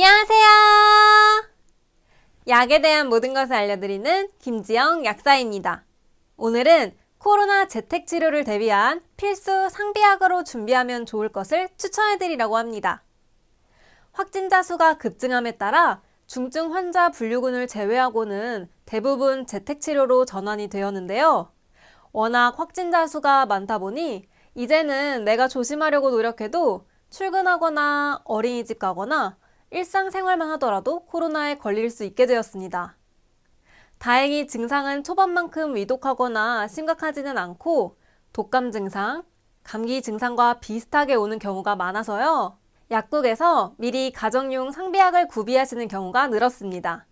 안녕하세요. 약에 대한 모든 것을 알려드리는 김지영 약사입니다. 오늘은 코로나 재택치료를 대비한 필수 상비약으로 준비하면 좋을 것을 추천해드리려고 합니다. 확진자 수가 급증함에 따라 중증 환자 분류군을 제외하고는 대부분 재택치료로 전환이 되었는데요. 워낙 확진자 수가 많다 보니 이제는 내가 조심하려고 노력해도 출근하거나 어린이집 가거나 일상생활만 하더라도 코로나에 걸릴 수 있게 되었습니다. 다행히 증상은 초반만큼 위독하거나 심각하지는 않고 독감 증상, 감기 증상과 비슷하게 오는 경우가 많아서요. 약국에서 미리 가정용 상비약을 구비하시는 경우가 늘었습니다.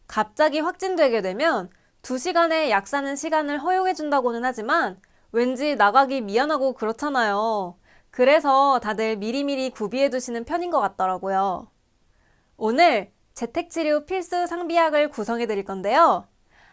갑자기 확진되게 되면 2시간의 약 사는 시간을 허용해준다고는 하지만 왠지 나가기 미안하고 그렇잖아요. 그래서 다들 미리미리 구비해두시는 편인 것 같더라고요. 오늘 재택치료 필수 상비약을 구성해드릴 건데요.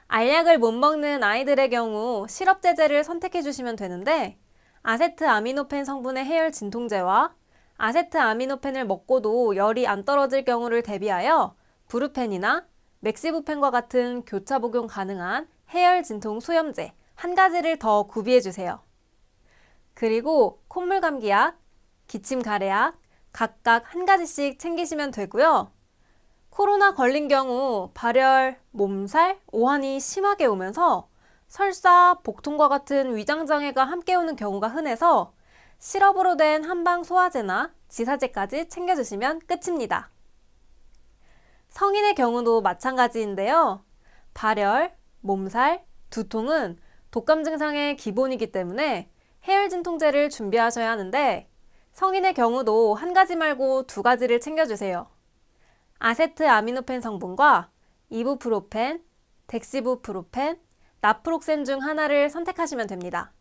알약을 못 먹는 아이들의 경우 시럽제제를 선택해주시면 되는데 아세트아미노펜 성분의 해열 진통제와 아세트아미노펜을 먹고도 열이 안 떨어질 경우를 대비하여 브루펜이나 맥시부펜과 같은 교차 복용 가능한 해열 진통 소염제 한 가지를 더 구비해주세요. 그리고 콧물 감기약, 기침 가래약 각각 한 가지씩 챙기시면 되고요. 코로나 걸린 경우 발열, 몸살, 오한이 심하게 오면서 설사, 복통과 같은 위장장애가 함께 오는 경우가 흔해서 시럽으로 된 한방 소화제나 지사제까지 챙겨주시면 끝입니다. 성인의 경우도 마찬가지인데요. 발열, 몸살, 두통은 독감 증상의 기본이기 때문에 해열 진통제를 준비하셔야 하는데 성인의 경우도 한 가지 말고 2가지를 챙겨주세요. 아세트아미노펜 성분과 이부프로펜, 덱시부프로펜, 나프록센 중 하나를 선택하시면 됩니다.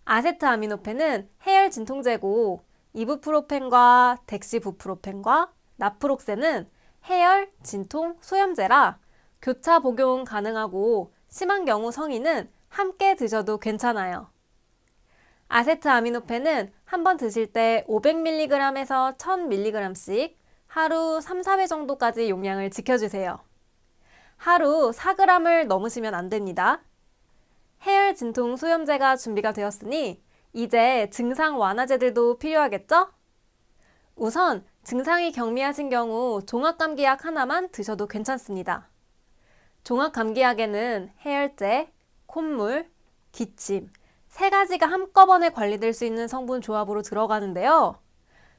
아세트아미노펜은 해열 진통제고 이부프로펜과 덱시부프로펜과 나프록센은 해열, 진통, 소염제라 교차 복용 가능하고 심한 경우 성인은 함께 드셔도 괜찮아요. 아세트아미노펜은 한 번 드실 때 500mg에서 1000mg씩 하루 3, 4회 정도까지 용량을 지켜주세요. 하루 4g을 넘으시면 안 됩니다. 해열 진통 소염제가 준비가 되었으니 이제 증상 완화제들도 필요하겠죠? 우선 증상이 경미하신 경우 종합감기약 하나만 드셔도 괜찮습니다. 종합감기약에는 해열제, 콧물, 기침 3가지가 한꺼번에 관리될 수 있는 성분 조합으로 들어가는데요.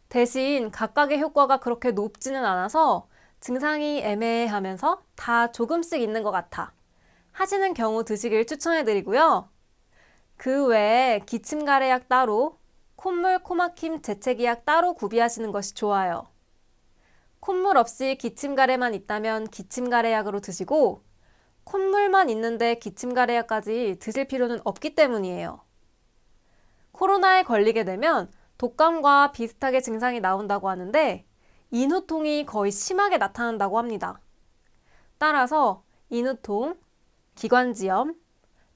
대신 각각의 효과가 그렇게 높지는 않아서 증상이 애매하면서 다 조금씩 있는 것 같아 하시는 경우 드시길 추천해드리고요. 그 외에 기침가래약 따로, 콧물, 코막힘, 재채기약 따로 구비하시는 것이 좋아요. 콧물 없이 기침가래만 있다면 기침가래약으로 드시고 콧물만 있는데 기침가래약까지 드실 필요는 없기 때문이에요. 코로나에 걸리게 되면 독감과 비슷하게 증상이 나온다고 하는데 인후통이 거의 심하게 나타난다고 합니다. 따라서 인후통, 기관지염,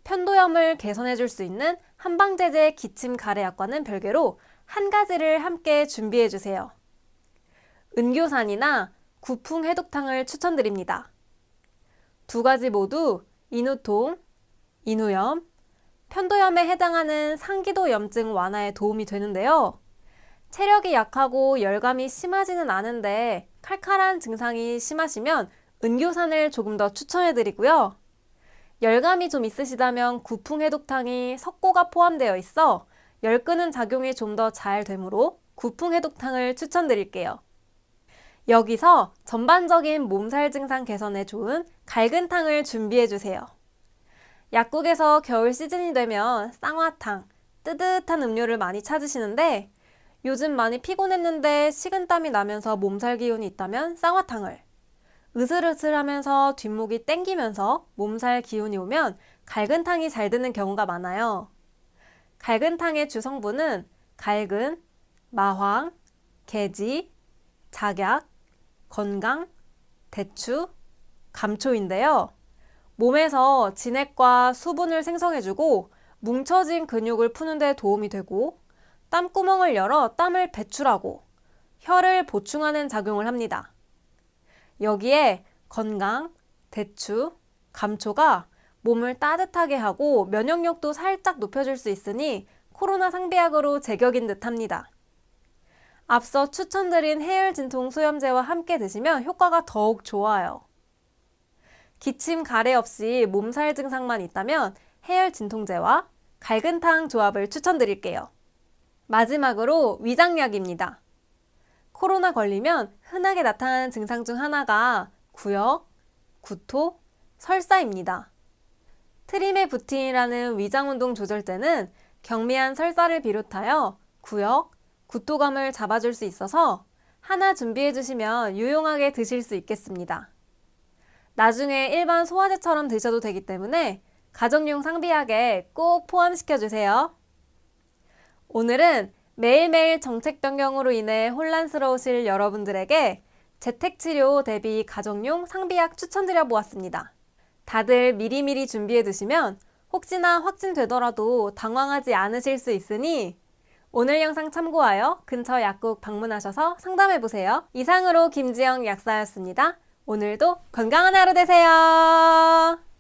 편도염을 개선해 줄 수 있는 한방제제 기침 가래약과는 별개로 한 가지를 함께 준비해 주세요. 은교산이나 구풍 해독탕을 추천드립니다. 2가지 모두 인후통, 인후염, 편도염에 해당하는 상기도 염증 완화에 도움이 되는데요. 체력이 약하고 열감이 심하지는 않은데 칼칼한 증상이 심하시면 은교산을 조금 더 추천해드리고요. 열감이 좀 있으시다면 구풍해독탕이 석고가 포함되어 있어 열 끄는 작용이 좀 더 잘 되므로 구풍해독탕을 추천드릴게요. 여기서 전반적인 몸살 증상 개선에 좋은 갈근탕을 준비해주세요. 약국에서 겨울 시즌이 되면 쌍화탕, 뜨뜻한 음료를 많이 찾으시는데 요즘 많이 피곤했는데 식은땀이 나면서 몸살 기운이 있다면 쌍화탕을, 으슬으슬하면서 뒷목이 땡기면서 몸살 기운이 오면 갈근탕이 잘 드는 경우가 많아요. 갈근탕의 주성분은 갈근, 마황, 계지, 작약, 건강, 대추, 감초인데요. 몸에서 진액과 수분을 생성해주고 뭉쳐진 근육을 푸는 데 도움이 되고 땀구멍을 열어 땀을 배출하고 혈을 보충하는 작용을 합니다. 여기에 건강, 대추, 감초가 몸을 따뜻하게 하고 면역력도 살짝 높여줄 수 있으니 코로나 상비약으로 제격인 듯 합니다. 앞서 추천드린 해열 진통 소염제와 함께 드시면 효과가 더욱 좋아요. 기침, 가래 없이 몸살 증상만 있다면 해열 진통제와 갈근탕 조합을 추천드릴게요. 마지막으로 위장약입니다. 코로나 걸리면 흔하게 나타나는 증상 중 하나가 구역, 구토, 설사입니다. 트리메부틴이라는 위장운동 조절제는 경미한 설사를 비롯하여 구역, 구토감을 잡아줄 수 있어서 하나 준비해 주시면 유용하게 드실 수 있겠습니다. 나중에 일반 소화제처럼 드셔도 되기 때문에 가정용 상비약에 꼭 포함시켜 주세요. 오늘은 매일매일 정책 변경으로 인해 혼란스러우실 여러분들에게 재택치료 대비 가정용 상비약 추천드려 보았습니다. 다들 미리미리 준비해 두시면 혹시나 확진되더라도 당황하지 않으실 수 있으니 오늘 영상 참고하여 근처 약국 방문하셔서 상담해보세요. 이상으로 김지영 약사였습니다. 오늘도 건강한 하루 되세요.